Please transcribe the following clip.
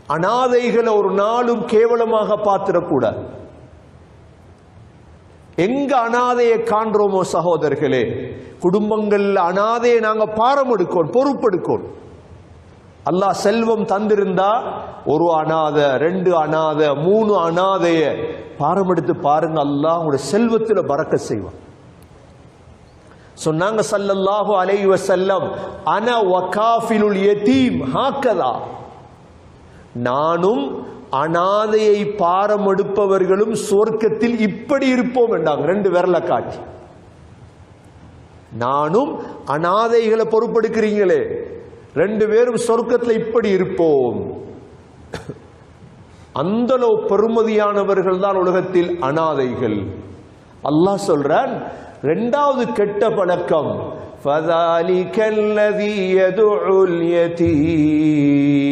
அனாதைகளை ஒரு நாளும் கேவலமாக பார்த்திடக்கூடாது. எங்க அனாதையை காண்றோமோ சகோதரர்களே, குடும்பங்கள் அனாதையை நாங்க பாரம் எடுக்கணும், பொறுப்பெடுக்கணும். அல்லாஹ் செல்வம் தந்திருந்தா ஒரு அனாதை, 2 அனாதை, 3 அனாதைய பாரம் எடுத்து பாருங்க, அல்லாஹ் உங்களுடைய செல்வத்தில் பரக்கத் செய்வான். சொன்னாங்க ஸல்லல்லாஹு அலைஹி வஸல்லம், அன வகாஃபிலுல் யதீம் ஹாக்கதா, நானும் அனாதையை பாரம் எடுப்பவர்களும் சொர்க்கத்தில் இப்படி இருப்போம் என்றாங்க. 2 விரலை காட்டி. நானும் அனாதைகளை பொறுப்பெடுக்கிறீங்களே, 2 பேரும் சொர்க்கத்தில் இப்படி இருப்போம். அந்த பெருமதியானவர்கள் தான் உலகத்தில் அனாதைகள். அல்லாஹ் சொல்றான், 2வது கெட்ட பழக்கம், ஃபதாலிகல்லதீ யதுஉல் யதீம்.